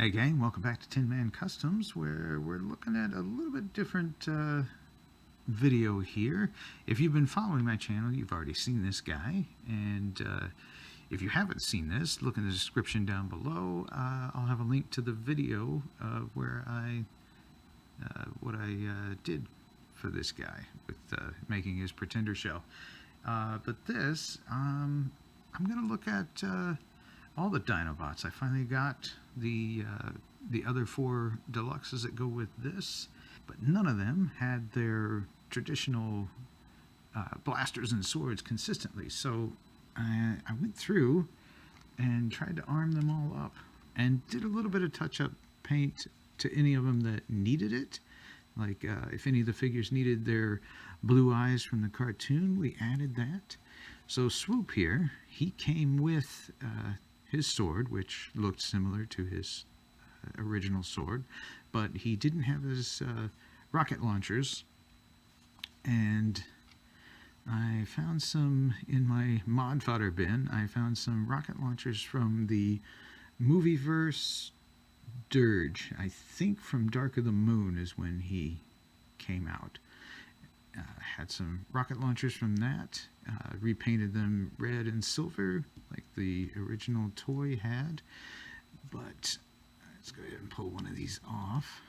Hey gang, welcome back to Tin Man Customs, where we're looking at a little bit different video here. If you've been following my channel, you've already seen this guy, and if you haven't seen this, look in the description down below. I'll have a link to the video where what I did for this guy with making his pretender shell. But this, I'm going to look at all the Dinobots. I finally got the other 4 deluxes that go with this, but none of them had their traditional blasters and swords consistently. So I went through and tried to arm them all up and did a little bit of touch-up paint to any of them that needed it. Like if any of the figures needed their blue eyes from the cartoon, we added that. So Swoop here, he came with his sword, which looked similar to his original sword, but he didn't have his rocket launchers. And I found some in my mod-fodder bin. I found some rocket launchers from the Movieverse Dirge. I think from Dark of the Moon is when he came out. Had some rocket launchers from that, repainted them red and silver like the original toy had, but let's go ahead and pull one of these off.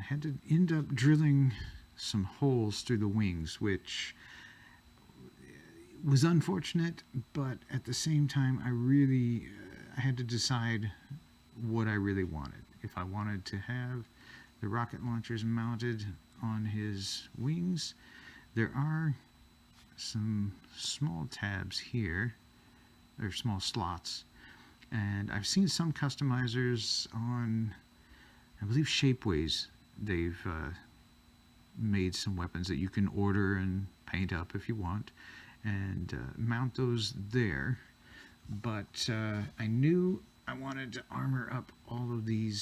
Had to end up drilling some holes through the wings, which was unfortunate, but at the same time I had to decide what I really wanted. If I wanted to have the rocket launchers mounted on his wings. There are some small tabs here, or small slots, and I've seen some customizers on, I believe, Shapeways. They've made some weapons that you can order and paint up if you want, and mount those there. But I knew I wanted to arm up all the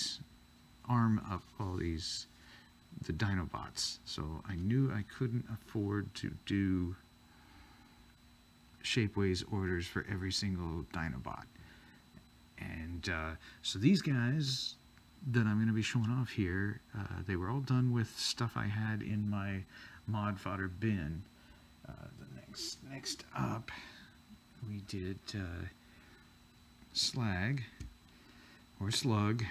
Dinobots, so I knew I couldn't afford to do Shapeways orders for every single Dinobot. And so these guys that I'm going to be showing off here, they were all done with stuff I had in my mod-fodder bin. The next up, we did Slag, or Slug.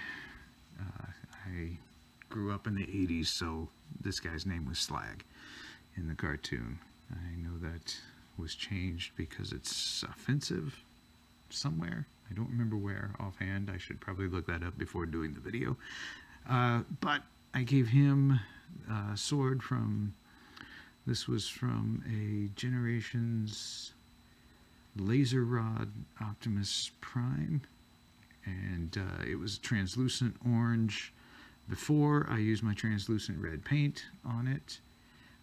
I grew up in the 80s, so this guy's name was Slag in the cartoon. I know that was changed because it's offensive somewhere. I don't remember where offhand. I should probably look that up before doing the video. But I gave him a sword from, this was from a Generations Laser Rod Optimus Prime, and it was translucent orange. Before, I used my translucent red paint on it.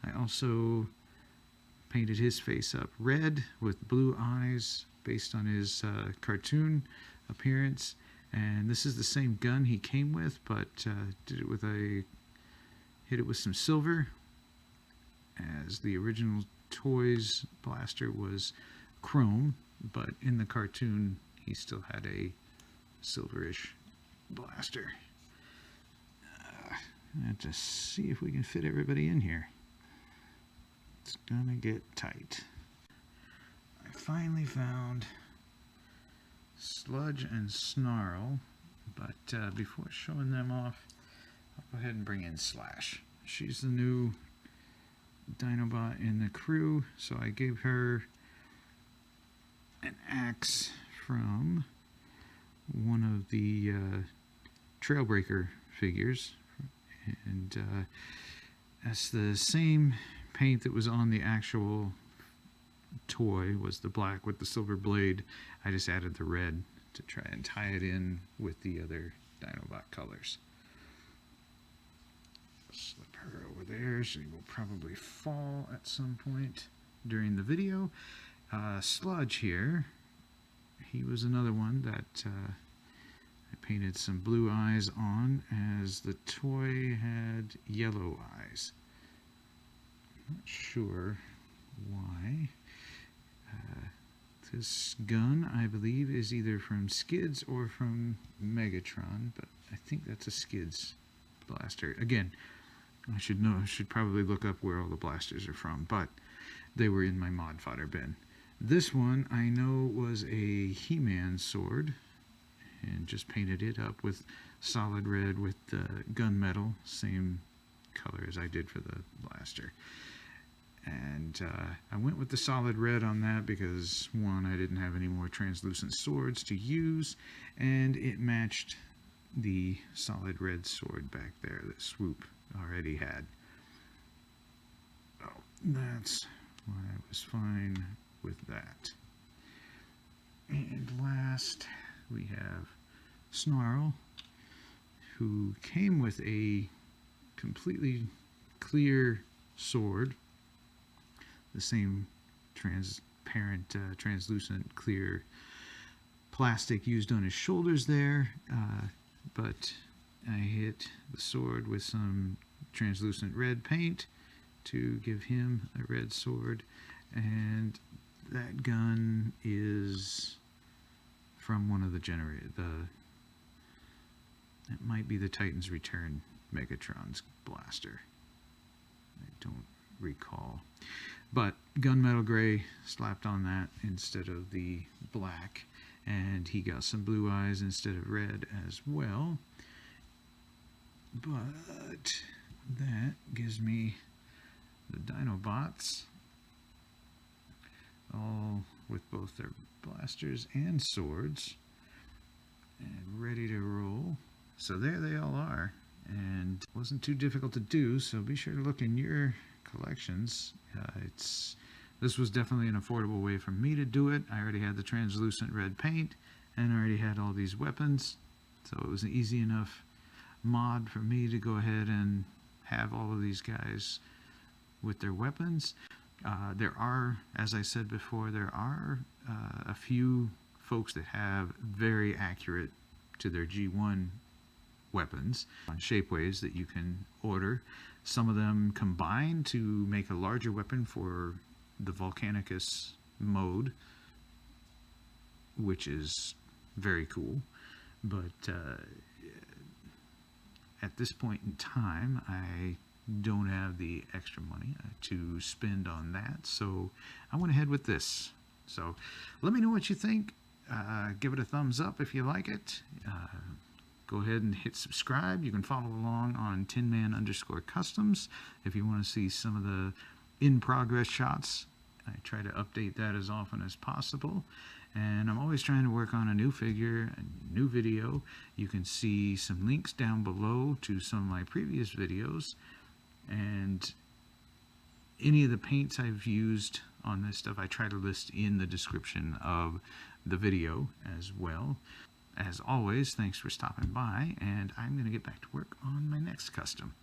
I also painted his face up red with blue eyes based on his cartoon appearance. And this is the same gun he came with, but hit it with some silver, as the original toys blaster was chrome, but in the cartoon he still had a silverish blaster. I have to see if we can fit everybody in here. It's gonna get tight. I finally found Sludge and Snarl, but before showing them off, I'll go ahead and bring in Slash. She's the new Dinobot in the crew, so I gave her an axe from one of the Trailbreaker figures, and that's the same paint that was on the actual toy, was the black with the silver blade. I just added the red to try and tie it in with the other Dinobot colors. Slip her over there. She will probably fall at some point during the video. Sludge here, he was another one that I painted some blue eyes on, as the toy had yellow eyes. I'm not sure why. This gun, I believe, is either from Skids or from Megatron, but I think that's a Skids blaster. Again, I should probably look up where all the blasters are from, but they were in my mod fodder bin. This one I know was a He-Man sword, and just painted it up with solid red with gunmetal, same color as I did for the blaster. And I went with the solid red on that because, one, I didn't have any more translucent swords to use, and it matched the solid red sword back there that Swoop already had. Oh, that's why I was fine with that. And last, we have Snarl, who came with a completely clear sword, the same transparent, translucent, clear plastic used on his shoulders there, but I hit the sword with some translucent red paint to give him a red sword, and that gun is from one of the it might be the Titan's Return Megatron's blaster. I don't recall. But gunmetal gray slapped on that instead of the black, and he got some blue eyes instead of red as well. But that gives me the Dinobots, all with both their blasters and swords, and ready to roll. So there they all are, and it wasn't too difficult to do, so be sure to look in your collections. This was definitely an affordable way for me to do it. I already had the translucent red paint, and I already had all these weapons, so it was an easy enough mod for me to go ahead and have all of these guys with their weapons. There are, as I said before, there are a few folks that have very accurate to their G1 weapons on shapeways that you can order. Some of them combine to make a larger weapon for the Volcanicus mode, which is very cool. But at this point in time, I don't have the extra money to spend on that, so I went ahead with this. So let me know what you think. Give it a thumbs up if you like it. Go ahead and hit subscribe. You can follow along on tinman_customs if you want to see some of the in-progress shots. I try to update that as often as possible. And I'm always trying to work on a new figure, a new video. You can see some links down below to some of my previous videos. And any of the paints I've used on this stuff, I try to list in the description of the video as well. As always, thanks for stopping by, and I'm going to get back to work on my next custom.